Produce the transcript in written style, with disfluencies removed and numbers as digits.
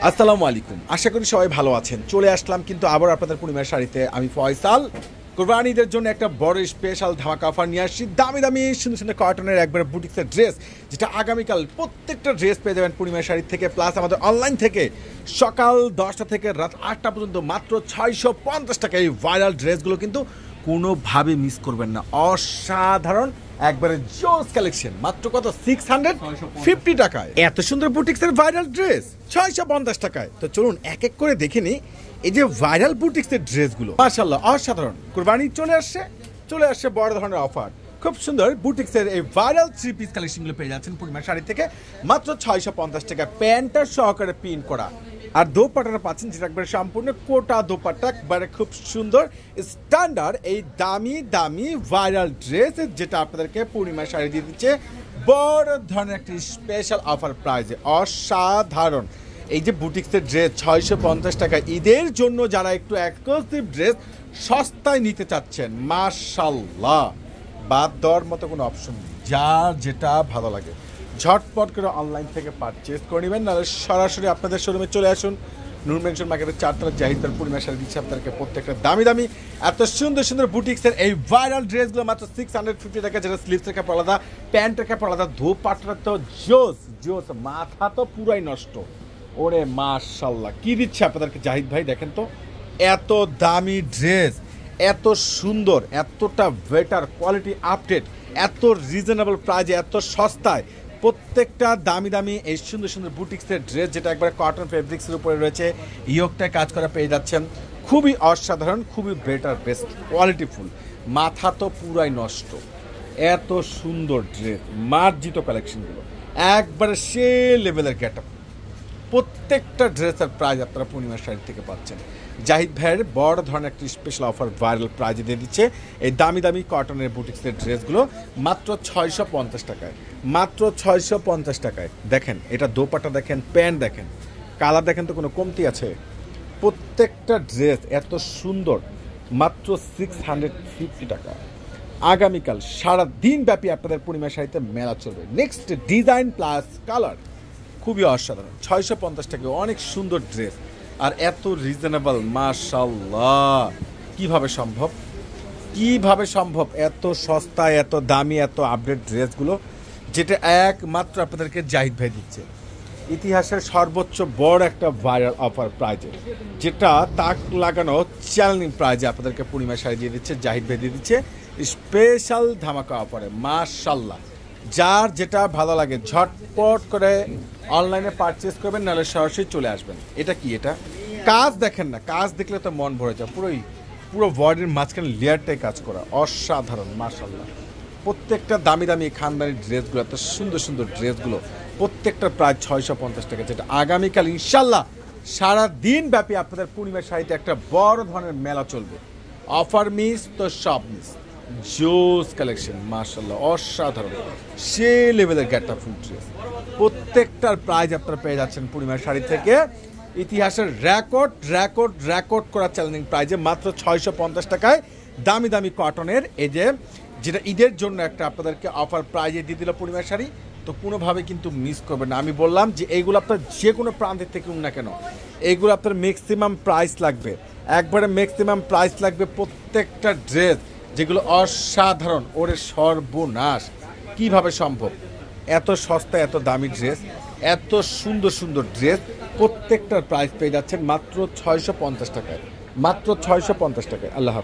আসসালামু আলাইকুম, আশা করি সবাই ভালো আছেন। চলে আসলাম কিন্তু আবার আপনাদের পূর্ণিমার শাড়িতে। আমি ফয়সাল। কোরবানিদের জন্য একটা বড় স্পেশাল ধামাকা অফার নিয়ে আসছি। দামি দামি সুন্দর সুন্দর কটনের একবারে বুটিক্সের ড্রেস, যেটা আগামীকাল প্রত্যেকটা ড্রেস পেয়ে যাবেন পূর্ণিমার শাড়ি থেকে, প্লাস আমাদের অনলাইন থেকে সকাল 10টা থেকে রাত 8টা পর্যন্ত মাত্র 650 টাকা। এই ভাইরাল ড্রেসগুলো কিন্তু কোনোভাবে মিস করবেন না। অসাধারণ একবারে জোস কালেকশন, মাত্র কত 650 টাকায় এত সুন্দর বুটিক্সের ভাইরাল ড্রেস 650 টাকায়। তো চলুন এক এক করে দেখে নিই এই যে ভাইরাল বুটিক্সের ড্রেসগুলো। মাশাআল্লাহ অসাধারণ। কুরবানি চলে আসছে বড় ধরনের অফার। খুব সুন্দর বুটিক্সের এই ভাইরাল 3 পিস কালেকশনগুলো পেয়ে যাচ্ছেন পূর্ণিমা শাড়ি থেকে মাত্র 650 টাকা। প্যান্টটা সহকারে পিন করা, আর দোপাট্টাটা পাচ্ছেন যেটা একবারে সম্পূর্ণ কোটা দোপাট্টা, একবারে খুব সুন্দর স্ট্যান্ডার্ড এই দামি দামি ভাইরাল ড্রেস, যেটা আপনাদেরকে পূর্ণিমা শাড়ি দিয়ে দিচ্ছে বড় ধরনের একটি স্পেশাল অফার প্রাইজে। অসাধারণ এই যে বুটিক্সের ড্রেস 650 টাকা। ঈদের জন্য যারা একটু এক্সক্লুসিভ ড্রেস সস্তায় নিতে চাচ্ছেন, মাশাআল্লাহ বাদ দেওয়ার মতো কোনো অপশন নেই। যার যেটা ভালো লাগে ঝটপট করে অনলাইন থেকে পারচেস করে নেবেন, নাহলে সরাসরি আপনাদের শোরুমে চলে আসুন। নূর মেনশন মার্কেটের 4তলা জাহিদার পূর্ণিমা শাড়ি দিচ্ছে আপনাদেরকে প্রত্যেকটা দামি দামি এত সুন্দর সুন্দর বুটিক্সের এই ভাইরাল ড্রেসগুলো মাত্র 650 টাকা, যেটা স্লিভসের কাপড় আলাদা, প্যান্টের কাপড় আলাদা, দোপাট্টা তো জোস, মাথা তো পুরাই নষ্ট। ওরে মাশাআল্লাহ কি দিচ্ছে আপনাদেরকে জাহিদ ভাই, দেখেন তো এত দামি ড্রেস, এত সুন্দর, এতটা বেটার কোয়ালিটি আপডেট, এত রিজনেবল প্রাইজে, এত সস্তায় প্রত্যেকটা দামি দামি এই সুন্দর সুন্দর বুটিক্সের ড্রেস, যেটা একবার কটন ফেব্রিক্সের উপরে রয়েছে, ইয়োগটায় কাজ করা পেয়ে যাচ্ছেন। খুবই অসাধারণ, খুবই বেটার, বেস্ট কোয়ালিটিফুল, মাথা তো পুরাই নষ্ট। এত সুন্দর ড্রেস, মার্জিত কালেকশনগুলো, একবারে সে লেভেলের গেট আপ। প্রত্যেকটা ড্রেসের প্রাইস আপনারা পূর্ণিমা শাড়ি থেকে পাচ্ছেন। জাহিদ ভাইয়ের বড় ধরনের একটি স্পেশাল অফার ভাইরাল প্রাইজে দিয়ে দিচ্ছে এই দামি দামি কটনের বুটিক্সের ড্রেসগুলো মাত্র 650 টাকায়। মাত্র 650 টাকায়। দেখেন এটা দোপাট্টা দেখেন, প্যান্ট দেখেন, কালার দেখেন, তো কোনো কমতি আছে? প্রত্যেকটা ড্রেস এত সুন্দর, মাত্র 650 টাকা। আগামীকাল সারা দিন ব্যাপী আপনাদের পূর্ণিমা শাড়িতে মেলা চলবে। নেক্সট ডিজাইন প্লাস কালার, খুবই অসাধারণ। 650 টাকা অনেক সুন্দর ড্রেস, আর এত রিজনেবল, মাশাআল্লাহ কিভাবে সম্ভব এত সস্তায়, এত দামি, এত আপডেট ড্রেসগুলো, যেটা একমাত্র আপনাদেরকে জাহিদ ভাই দিচ্ছে ইতিহাসের সর্বোচ্চ বড় একটা ভাইরাল অফার প্রাইজে, যেটা তাক লাগানো চ্যালেঞ্জিং প্রাইজে আপনাদেরকে পূর্ণিমা শাড়ি দিয়ে দিচ্ছে জাহিদ ভাই দিয়ে দিচ্ছে স্পেশাল ধামাকা অফারে। মাশাআল্লাহ যার যেটা ভালো লাগে ঝটপট করে অনলাইনে পারচেস করবেন, নাহলে সরাসরি চলে আসবেন। এটা কি, এটা কাজ দেখেন না, কাজ দেখলে তো মন ভরে যায়। পুরো বডির মাঝখানে লেয়ারটাই কাজ করা, অসাধারণ মাশাআল্লাহ। প্রত্যেকটা দামি দামি খানদানি ড্রেসগুলো, এত সুন্দর সুন্দর ড্রেসগুলো প্রত্যেকটা প্রায় 650 টাকা, যেটা আগামীকাল ইনশাল্লাহ সারা দিন ব্যাপী আপনাদের পূর্ণিমা শাড়িতে একটা বড় ধরনের মেলা চলবে। অফার মিস তো সব মিস। জোস কালেকশন, মাশাআল্লাহ অসাধারণ, সে লেভেলের গেট আপ ফুল ড্রেস। প্রত্যেকটার প্রাইজ আপনারা পেয়ে যাচ্ছেন পূর্ণিমা শাড়ি থেকে ইতিহাসের রেকর্ড করা চ্যালেঞ্জিং প্রাইজে মাত্র 650 টাকায় দামি দামি কটনের এই যেটা ঈদের জন্য একটা আপনাদেরকে অফার প্রাইজে দিয়ে দিল পূর্ণিমা শাড়ি। তো কোনোভাবে কিন্তু মিস করবেন না। আমি বললাম যে এইগুলো আপনার যে কোনো প্রান্তের থেকে না কেন, এইগুলো আপনার ম্যাক্সিমাম প্রাইস লাগবে, একবারে ম্যাক্সিমাম প্রাইস লাগবে প্রত্যেকটা ড্রেস, যেগুলো অসাধারণ। ওরে সর্বনাশ, কিভাবে সম্ভব এত সস্তা, এত দামি ড্রেস, এত সুন্দর সুন্দর ড্রেস, প্রত্যেকটার প্রাইস পেয়ে যাচ্ছেন মাত্র 650 টাকায়। মাত্র 650 টাকায়। আল্লাহ হাফেজ।